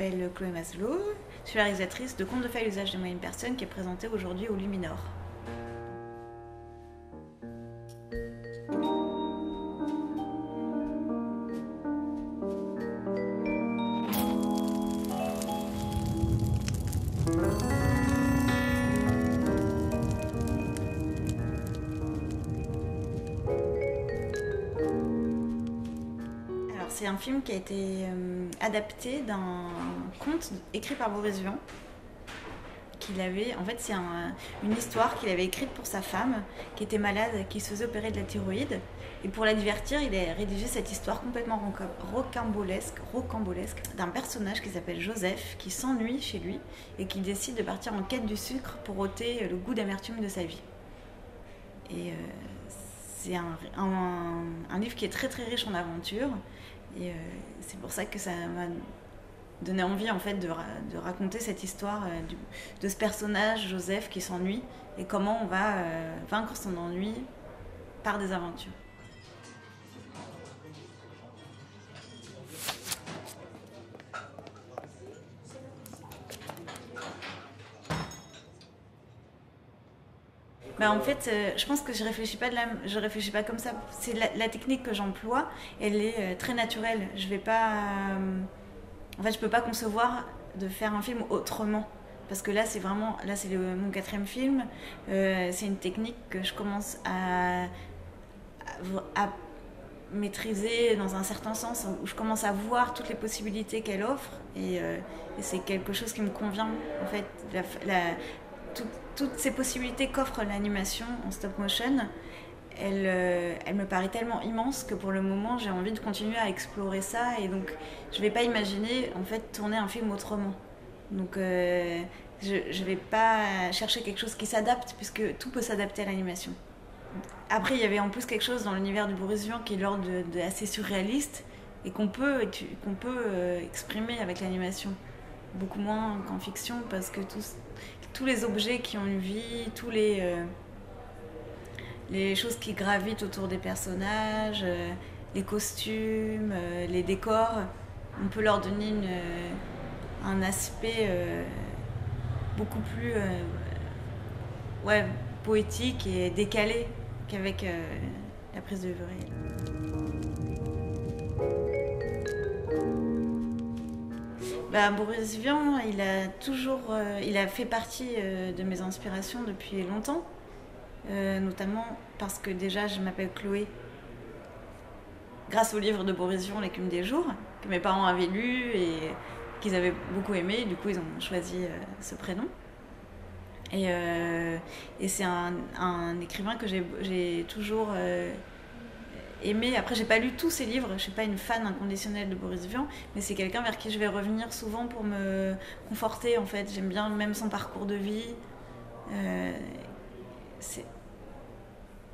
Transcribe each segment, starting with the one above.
m'appelle Chloé Maslow, je suis la réalisatrice de Contes de fées à l'usage des moyennes personnes qui est présentée aujourd'hui au Luminor. C'est un film qui a été adapté d'un conte écrit par Boris Vian. En fait, c'est une histoire qu'il avait écrite pour sa femme qui était malade, qui se faisait opérer de la thyroïde. Et pour la divertir, il a rédigé cette histoire complètement rocambolesque d'un personnage qui s'appelle Joseph, qui s'ennuie chez lui et qui décide de partir en quête du sucre pour ôter le goût d'amertume de sa vie. Et c'est un livre qui est très très riche en aventures. Et c'est pour ça que ça m'a donné envie en fait de raconter cette histoire de ce personnage Joseph qui s'ennuie et comment on va vaincre son ennui par des aventures. En fait, je pense que je réfléchis pas comme ça. C'est la technique que j'emploie, elle est très naturelle. Je vais pas, en fait, je peux pas concevoir de faire un film autrement. Parce que là, c'est mon 4e film. C'est une technique que je commence à maîtriser dans un certain sens, où je commence à voir toutes les possibilités qu'elle offre. Et c'est quelque chose qui me convient. En fait, toutes ces possibilités qu'offre l'animation en stop motion, elle me paraît tellement immense que pour le moment j'ai envie de continuer à explorer ça, et donc je vais pas imaginer en fait tourner un film autrement. Donc je vais pas chercher quelque chose qui s'adapte, puisque tout peut s'adapter à l'animation. Après, il y avait en plus quelque chose dans l'univers du Boris Vian qui est l'ordre de assez surréaliste et qu'on peut exprimer avec l'animation, beaucoup moins qu'en fiction, parce que tous les objets qui ont une vie, les choses qui gravitent autour des personnages, les costumes, les décors, on peut leur donner un aspect beaucoup plus poétique et décalé qu'avec la prise de vue réelle. Boris Vian, il a fait partie de mes inspirations depuis longtemps, notamment parce que déjà je m'appelle Chloé grâce au livre de Boris Vian, L'écume des jours, que mes parents avaient lu et qu'ils avaient beaucoup aimé. Du coup, ils ont choisi ce prénom. Et c'est un écrivain que j'ai toujours aimé. Après, j'ai pas lu tous ses livres, je suis pas une fan inconditionnelle de Boris Vian, mais c'est quelqu'un vers qui je vais revenir souvent pour me conforter. En fait, j'aime bien même son parcours de vie.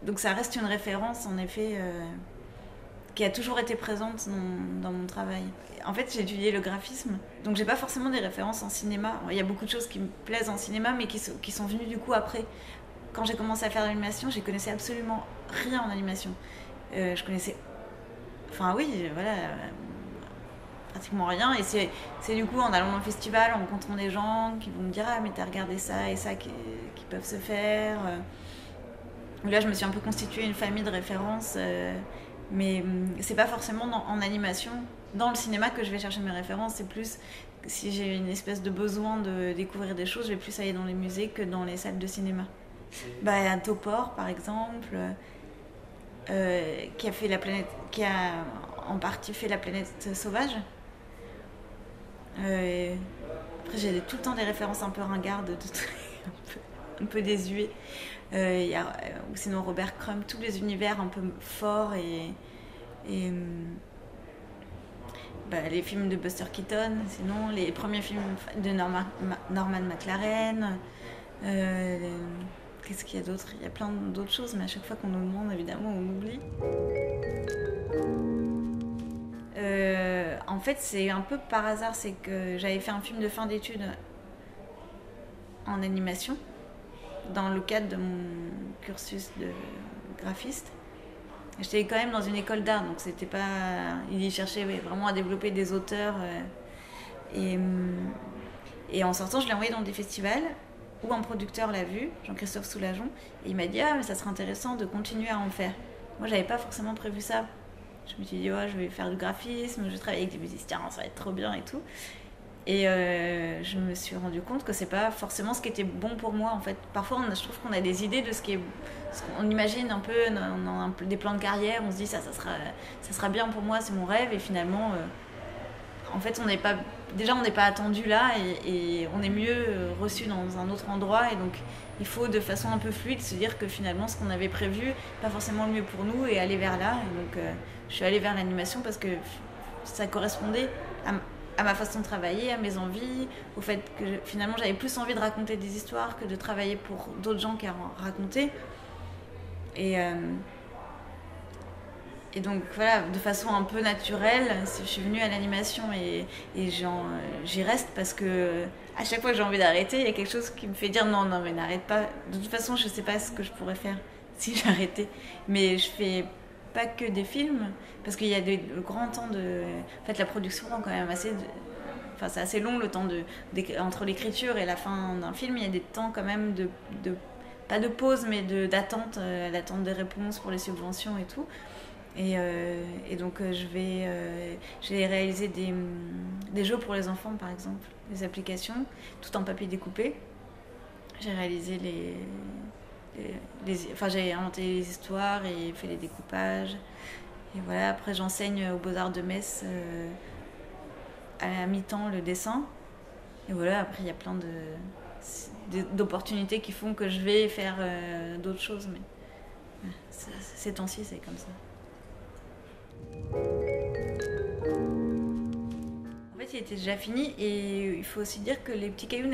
Donc ça reste une référence, en effet, qui a toujours été présente dans mon travail. En fait, j'ai étudié le graphisme, donc j'ai pas forcément des références en cinéma. Il y a beaucoup de choses qui me plaisent en cinéma, mais qui sont venues du coup après. Quand j'ai commencé à faire de l'animation, j'y connaissais absolument rien en animation. Je connaissais... Enfin oui, voilà... pratiquement rien. Et c'est du coup en allant dans un festival, en rencontrant des gens qui vont me dire « Ah, mais t'as regardé ça et ça qui peuvent se faire. » Là, je me suis un peu constitué une famille de références, mais c'est pas forcément en animation. Dans le cinéma que je vais chercher mes références, c'est plus si j'ai une espèce de besoin de découvrir des choses, je vais plus aller dans les musées que dans les salles de cinéma. Topor, par exemple, qui a en partie fait La planète sauvage. Après, j'ai tout le temps des références un peu ringardes, un peu désuets. Ou sinon Robert Crumb, tous les univers un peu forts et les films de Buster Keaton, sinon les premiers films de Norman McLaren. Qu'est-ce qu'il y a d'autre? Il y a plein d'autres choses, mais à chaque fois qu'on nous demande, évidemment, on oublie. En fait, c'est un peu par hasard, c'est que j'avais fait un film de fin d'études en animation dans le cadre de mon cursus de graphiste. J'étais quand même dans une école d'art, donc c'était pas... Il cherchait vraiment à développer des auteurs Et, et en sortant, je l'ai envoyé dans des festivals où un producteur l'a vu, Jean-Christophe Soulageon, et il m'a dit « Ah, mais ça serait intéressant de continuer à en faire ». Moi, j'avais pas forcément prévu ça. Je me suis dit « Ouais, je vais faire du graphisme, je vais travailler avec des musiciens, ça va être trop bien et tout ». Et je me suis rendu compte que c'est pas forcément ce qui était bon pour moi en fait. Parfois, je trouve qu'on a des idées de ce qu'on imagine un peu, on a des plans de carrière, on se dit ça sera bien pour moi, c'est mon rêve, et finalement, en fait, on n'est pas attendu là, et on est mieux reçu dans un autre endroit, et donc il faut de façon un peu fluide se dire que finalement, ce qu'on avait prévu, pas forcément le mieux pour nous, et aller vers là. Et donc, je suis allée vers l'animation parce que ça correspondait à ma façon de travailler, à mes envies, au fait que finalement j'avais plus envie de raconter des histoires que de travailler pour d'autres gens qu'à en raconter. Et donc voilà, de façon un peu naturelle, je suis venue à l'animation, et j'y reste parce que à chaque fois que j'ai envie d'arrêter, il y a quelque chose qui me fait dire non, non, mais n'arrête pas. De toute façon, je sais pas ce que je pourrais faire si j'arrêtais. Mais je fais pas que des films, parce qu'il y a de grands temps de. En fait, la production prend quand même assez. Enfin, c'est assez long le temps entre l'écriture et la fin d'un film. Il y a des temps quand même pas de pause, mais d'attente, d'attente des réponses pour les subventions et tout. Et donc, j'ai réalisé des jeux pour les enfants, par exemple, des applications, tout en papier découpé. J'ai réalisé enfin, j'ai inventé les histoires et fait les découpages. Et voilà, après j'enseigne aux Beaux-Arts de Metz à mi-temps le dessin. Et voilà, après il y a plein d'opportunités qui font que je vais faire d'autres choses. Mais ces temps-ci, c'est comme ça. En fait, il était déjà fini, et il faut aussi dire que Les Petits Cailloux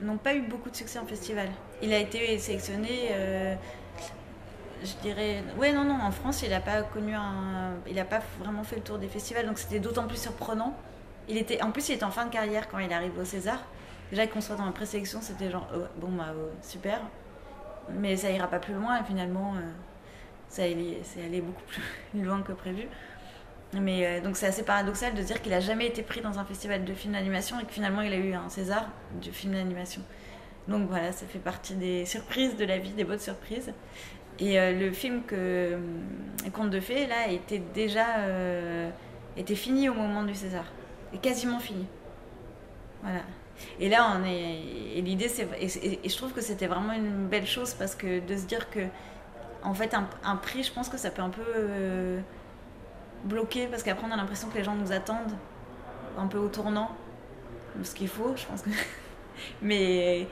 n'ont pas eu beaucoup de succès en festival. Il a été sélectionné, je dirais... Ouais, non, en France, il n'a pas vraiment fait le tour des festivals, donc c'était d'autant plus surprenant. En plus, il était en fin de carrière quand il arrive au César. Déjà qu'on soit dans la présélection, c'était genre, super. Mais ça ira pas plus loin, et finalement, c'est allé beaucoup plus loin que prévu. Mais donc c'est assez paradoxal de dire qu'il a jamais été pris dans un festival de films d'animation, et que finalement il a eu un César du film d'animation. Donc voilà, ça fait partie des surprises de la vie, des bonnes surprises. Et le film Contes de fées, là, était fini au moment du César. Et quasiment fini. Voilà. Et là, et l'idée, et je trouve que c'était vraiment une belle chose, parce que de se dire que, en fait, un prix, je pense que ça peut un peu bloquer, parce qu'après, on a l'impression que les gens nous attendent un peu au tournant. Ce qu'il faut, je pense que. mais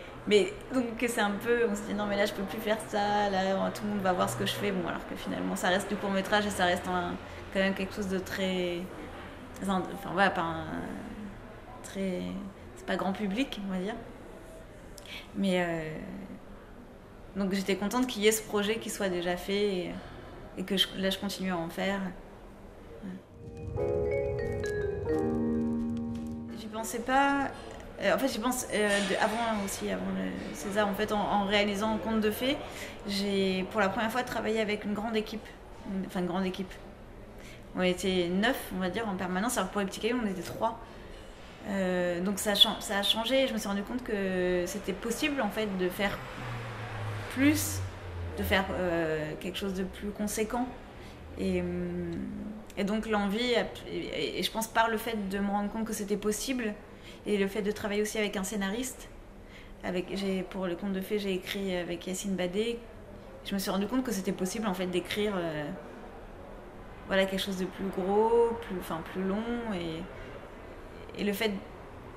donc c'est un peu, on se dit non, mais là je peux plus faire ça, là tout le monde va voir ce que je fais. Bon, alors que finalement ça reste du court-métrage, et ça reste quand même quelque chose de très, enfin voilà, très, c'est pas grand public, on va dire. Mais donc j'étais contente qu'il y ait ce projet qui soit déjà fait, et que là je continue à en faire. J'y pensais pas. En fait, j'y pense avant le César. En fait, en réalisant Contes de fées, j'ai pour la première fois travaillé avec une grande équipe. Enfin, une grande équipe. On était 9, on va dire, en permanence. Alors pour Les Petits Cailloux, on était 3. Donc ça a changé. Je me suis rendu compte que c'était possible, en fait, de faire plus, de faire quelque chose de plus conséquent. Et donc l'envie, et je pense par le fait de me rendre compte que c'était possible, et le fait de travailler aussi avec un scénariste, pour le Conte de fées, j'ai écrit avec Yacine Badé. Je me suis rendu compte que c'était possible, en fait, d'écrire quelque chose de plus gros, plus long, et le fait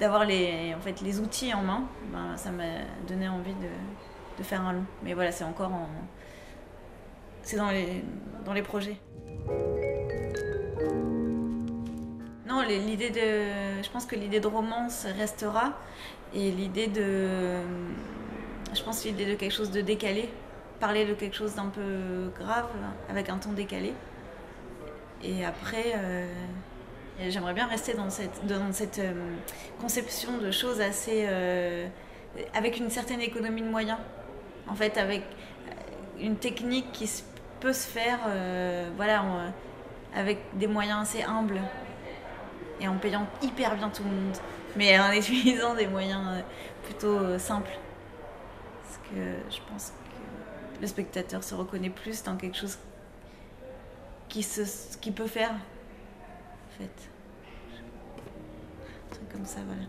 d'avoir les outils en main, ça m'a donné envie de faire un long. Mais voilà, c'est encore c'est dans les projets. Non, je pense que l'idée de romance restera, et je pense l'idée de quelque chose de décalé, parler de quelque chose d'un peu grave avec un ton décalé. Et après, j'aimerais bien rester dans cette conception de choses assez avec une certaine économie de moyens, en fait, avec une technique qui peut se faire avec des moyens assez humbles, et en payant hyper bien tout le monde. mais en utilisant des moyens plutôt simples. Parce que je pense que le spectateur se reconnaît plus dans quelque chose qui peut faire, en fait. Un truc comme ça, voilà.